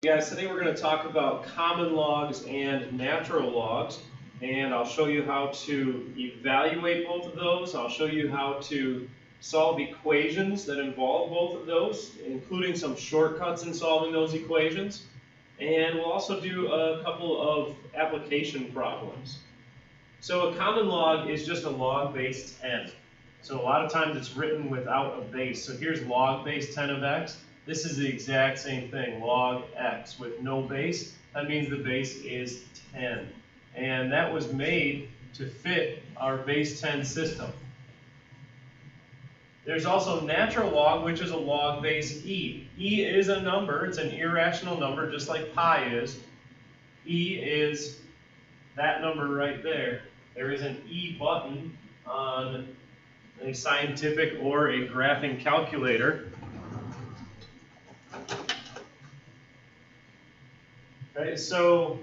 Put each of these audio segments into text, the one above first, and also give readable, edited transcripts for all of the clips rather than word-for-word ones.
Guys, today we're going to talk about common logs and natural logs, and I'll show you how to evaluate both of those. I'll show you how to solve equations that involve both of those, including some shortcuts in solving those equations, and we'll also do a couple of application problems. So a common log is just a log base 10. So a lot of times it's written without a base. So here's log base 10 of x. This is the exact same thing, log x with no base. That means the base is 10. And that was made to fit our base 10 system. There's also natural log, which is a log base e. E is a number, it's an irrational number, just like pi is. E is that number right there. There is an E button on a scientific or a graphing calculator. Okay, so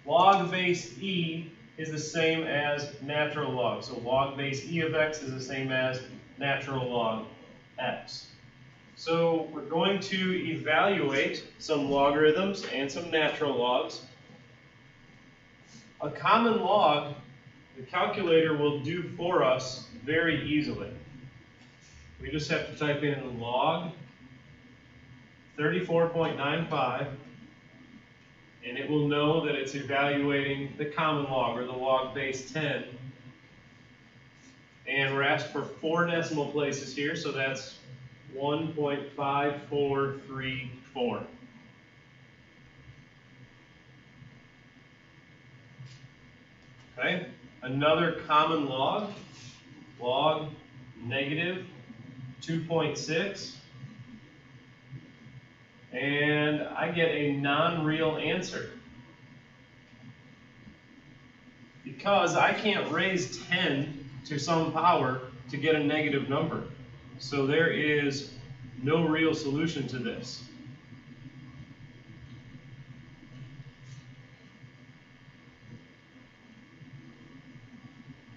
log base e is the same as natural log. So log base e of x is the same as natural log x. So we're going to evaluate some logarithms and some natural logs. A common log, the calculator will do for us very easily. We just have to type in log 34.95, and it will know that it's evaluating the common log, or the log base 10. And we're asked for 4 decimal places here, so that's 1.5434. Okay, another common log, log negative 2.6. And I get a non-real answer, because I can't raise 10 to some power to get a negative number. So there is no real solution to this.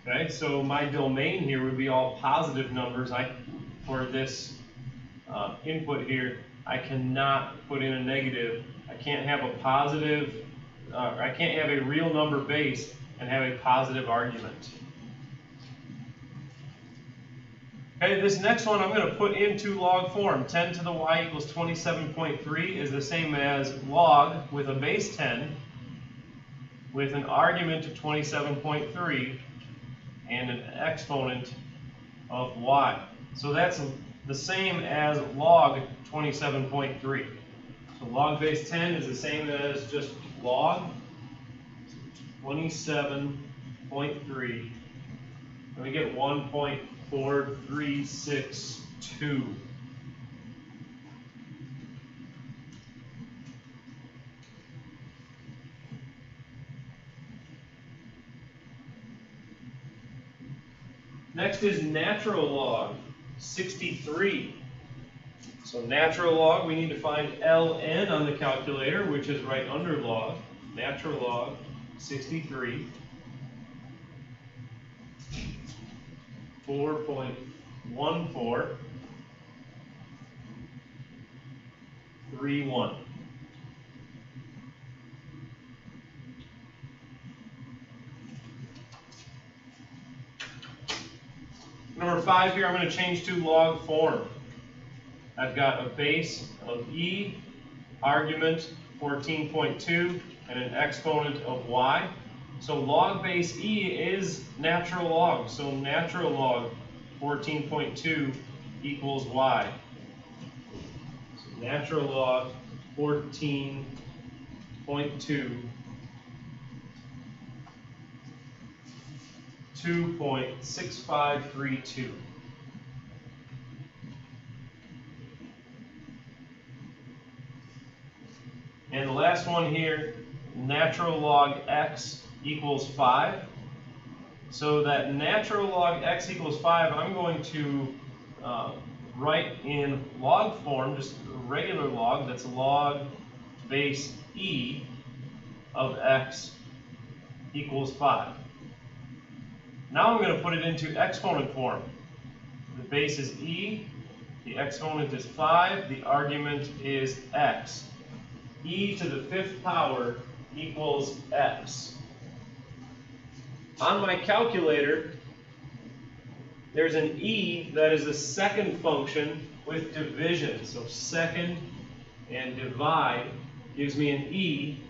Okay, so my domain here would be all positive numbers. For this input here, I cannot put in a negative. I can't have a positive, I can't have a real number base and have a positive argument. Okay, this next one I'm going to put into log form. 10 to the y equals 27.3 is the same as log with a base 10 with an argument of 27.3 and an exponent of y. So that's the same as log 27.3. So log base 10 is the same as just log 27.3. And we get 1.4362. Next is natural log 63. So natural log, we need to find ln on the calculator, which is right under log. Natural log 63. 4.1431. Number 5 here, I'm going to change to log form. I've got a base of e, argument 14.2, and an exponent of y. So log base e is natural log. So natural log 14.2 equals y. So natural log 14.2 2.6532. And the last one here, natural log x equals 5. So that natural log x equals 5, I'm going to write in log form, just a regular log, that's log base e of x equals 5. Now I'm going to put it into exponent form. The base is e, the exponent is 5, the argument is x. e to the 5th power equals x. On my calculator, there's an e that is a second function with division. So second and divide gives me an e,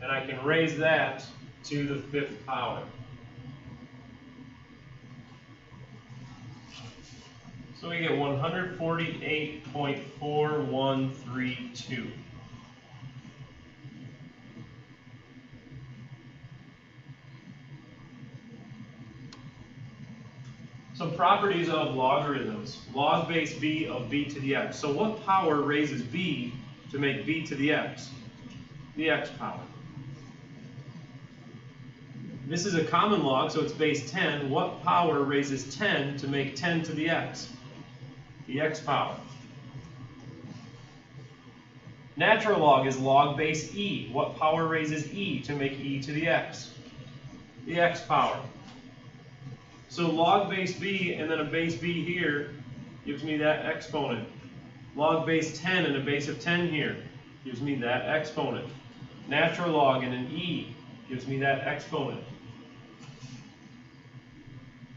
and I can raise that to the 5th power. So we get 148.4132. Some properties of logarithms. Log base b of b to the x. So what power raises b to make b to the x? The x power. This is a common log, so it's base 10. What power raises 10 to make 10 to the x? The x power. Natural log is log base e. What power raises e to make e to the x? The x power. So log base b and then a base b here gives me that exponent. Log base 10 and a base of 10 here gives me that exponent. Natural log and an e gives me that exponent.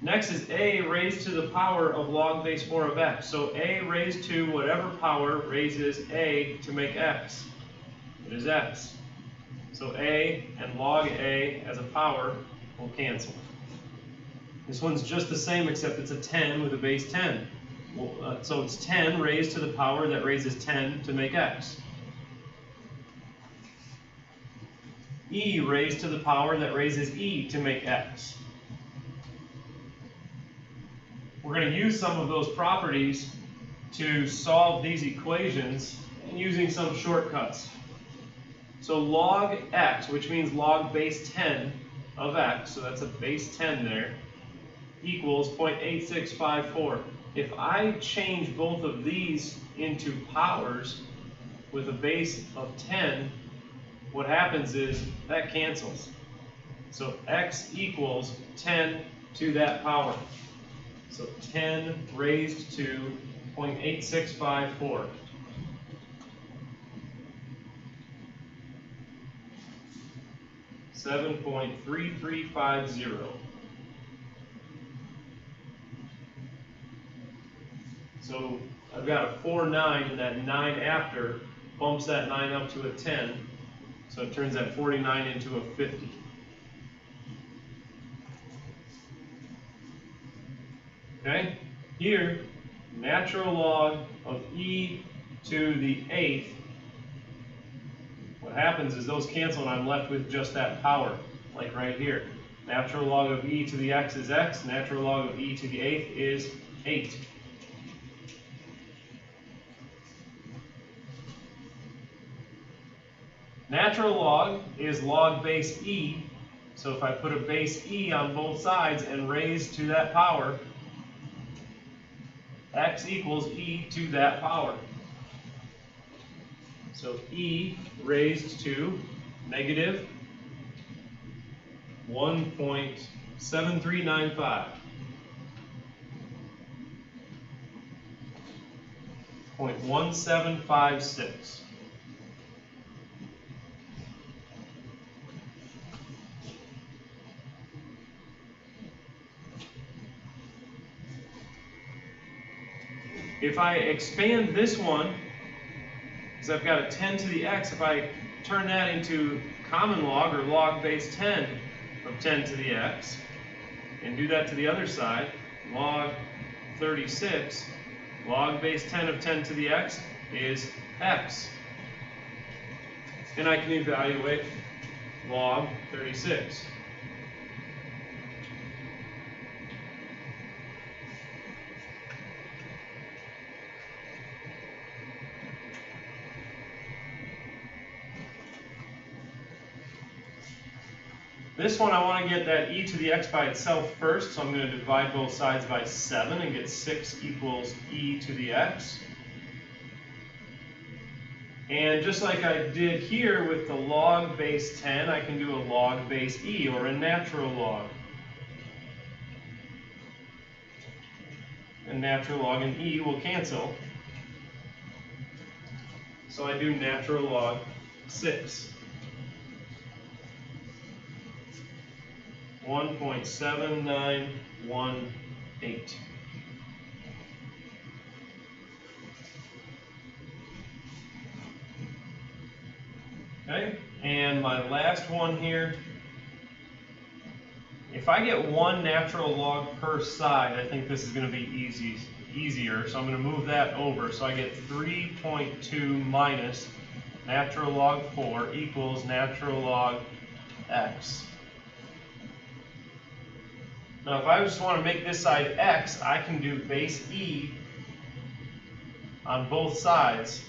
Next is a raised to the power of log base 4 of x. So a raised to whatever power raises a to make x. It is x. So a and log a as a power will cancel. This one's just the same except it's a 10 with a base 10. So it's 10 raised to the power that raises 10 to make x. E raised to the power that raises e to make x. We're going to use some of those properties to solve these equations using some shortcuts. So log x, which means log base 10 of x, so that's a base 10 there, equals 0.8654. If I change both of these into powers with a base of 10, what happens is that cancels. So x equals 10 to that power. So 10 raised to 0.8654. $7.3350. So I've got a 4-9, and that 9 after bumps that 9 up to a 10. So it turns that 49 into a 50. Okay? Here, natural log of e to the 8th. What happens is those cancel and I'm left with just that power, like right here. Natural log of e to the x is x. Natural log of e to the 8th is 8. Natural log is log base e. So if I put a base e on both sides and raise to that power, x equals e to that power. So e raised to negative 1.7395. 0.1756. If I expand this one, because I've got a 10 to the x, if I turn that into common log or log base 10 of 10 to the x, and do that to the other side, log 36, log base 10 of 10 to the x is x. And I can evaluate log 36. This one, I want to get that e to the x by itself first, so I'm going to divide both sides by 7 and get 6 equals e to the x. And just like I did here with the log base 10, I can do a log base e, or a natural log. And natural log and e will cancel. so I do natural log 6. 1.7918. Okay, and my last one here, if I get one natural log per side, I think this is going to be easier, so I'm going to move that over. So I get 3.2 minus natural log 4 equals natural log x. Now if I just want to make this side x, I can do base e on both sides.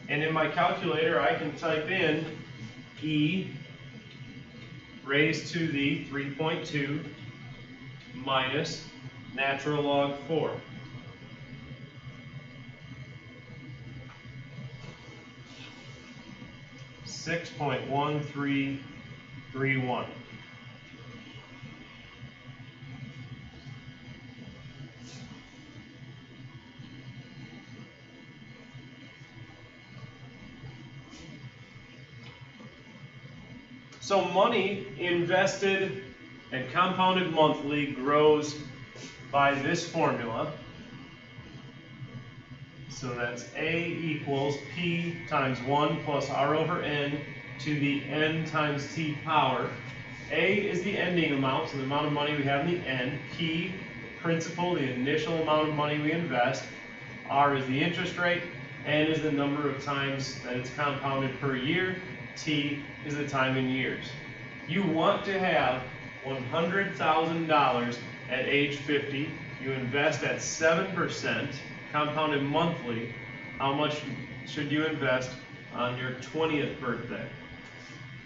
And in my calculator, I can type in e raised to the 3.2 minus natural log 4. .1331. So money invested and compounded monthly grows by this formula. So that's A equals P times 1 plus R over N to the N times T power. A is the ending amount, so the amount of money we have in the end. P, principal, the initial amount of money we invest. R is the interest rate. N is the number of times that it's compounded per year. T is the time in years. You want to have $100,000 at age 50. You invest at 7%, compounded monthly. How much should you invest on your 20th birthday?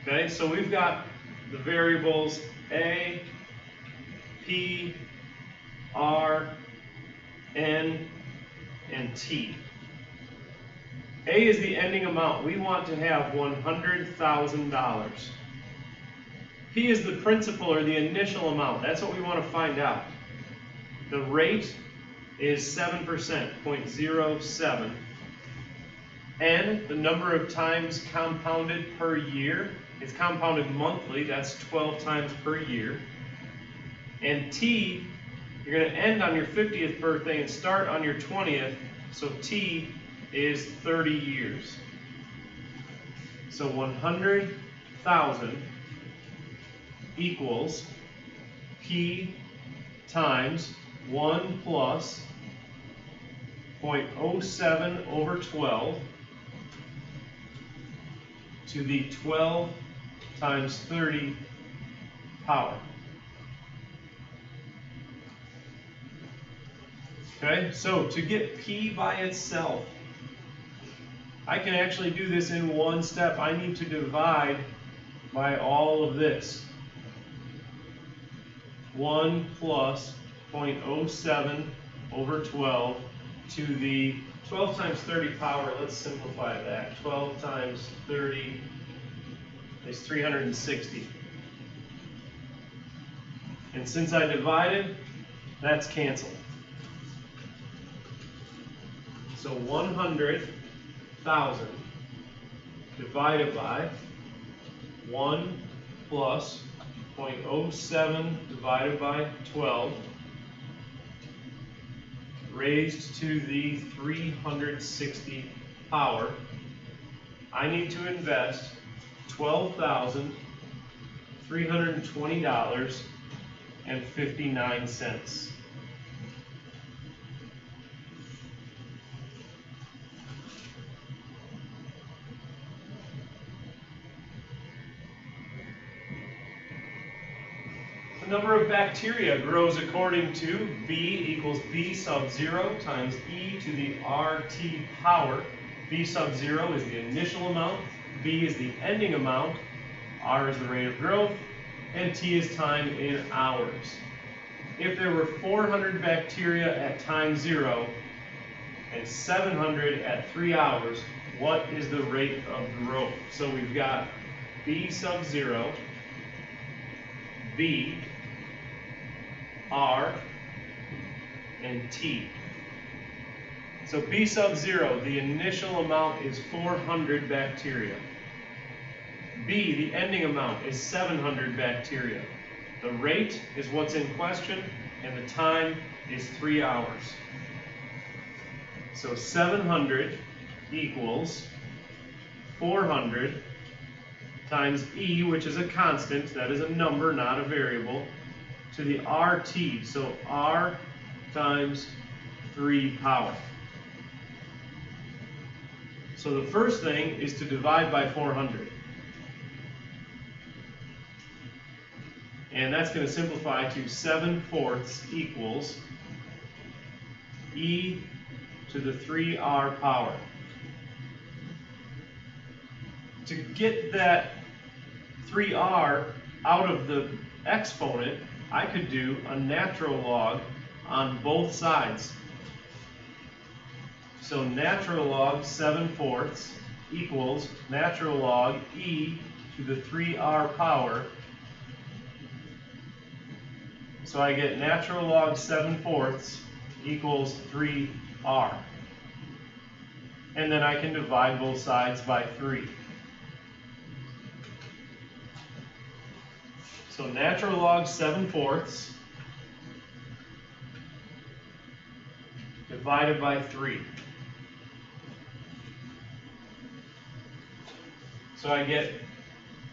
Okay, so we've got the variables A, P, R, N, and T. A is the ending amount. We want to have $100,000. P is the principal or the initial amount. That's what we want to find out. The rate is 7%, 0.07. N, the number of times compounded per year. It's compounded monthly. That's 12 times per year. And T, you're going to end on your 50th birthday and start on your 20th. So T is 30 years. So 100,000 equals P times 1 plus 0.07 over 12 to the 12 times 30 power. Okay, so to get P by itself, I can actually do this in one step. I need to divide by all of this. 1 plus 0.07 over 12 to the 12 times 30 power. Let's simplify that. 12 times 30 is 360. And since I divided, that's canceled. So 100,000 divided by 1 plus 0.07 divided by 12 raised to the 360 power. I need to invest $12,320.59. The number of bacteria grows according to B equals B sub 0 times e to the RT power. B sub 0 is the initial amount, B is the ending amount, R is the rate of growth, and T is time in hours. If there were 400 bacteria at time 0 and 700 at 3 hours, what is the rate of growth? So we've got B sub 0, B, R, and T. So B sub 0, the initial amount is 400 bacteria. B, the ending amount, is 700 bacteria. The rate is what's in question, and the time is 3 hours. So 700 equals 400 times E, which is a constant, that is a number, not a variable, to the RT, so R times 3 power. So the first thing is to divide by 400. And that's going to simplify to 7/4 equals E to the 3R power. To get that 3R out of the exponent, I could do a natural log on both sides. So natural log 7/4 equals natural log E to the 3R power. So I get natural log 7/4 equals 3R. And then I can divide both sides by 3. So natural log 7/4 divided by 3. So I get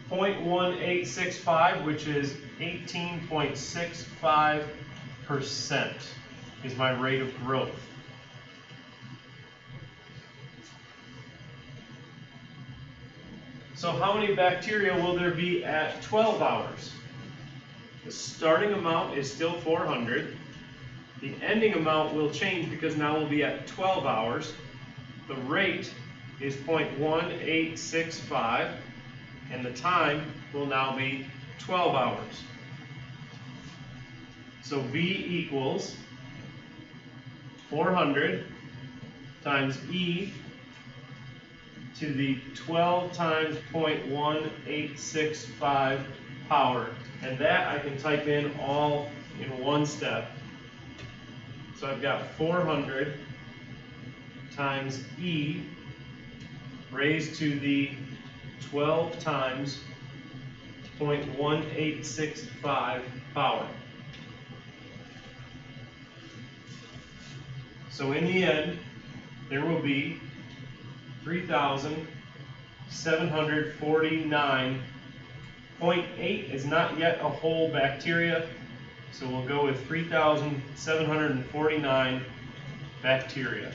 0.1865, which is 18.65% is my rate of growth. So how many bacteria will there be at 12 hours? The starting amount is still 400. The ending amount will change because now we'll be at 12 hours. The rate is 0.1865, and the time will now be 12 hours. So B equals 400 times E to the 12 times 0.1865 power. And that I can type in all in one step. So I've got 400 times E raised to the 12 times 0.1865 power. So in the end, there will be 3,749.8 is not yet a whole bacteria, so we'll go with 3,749 bacteria.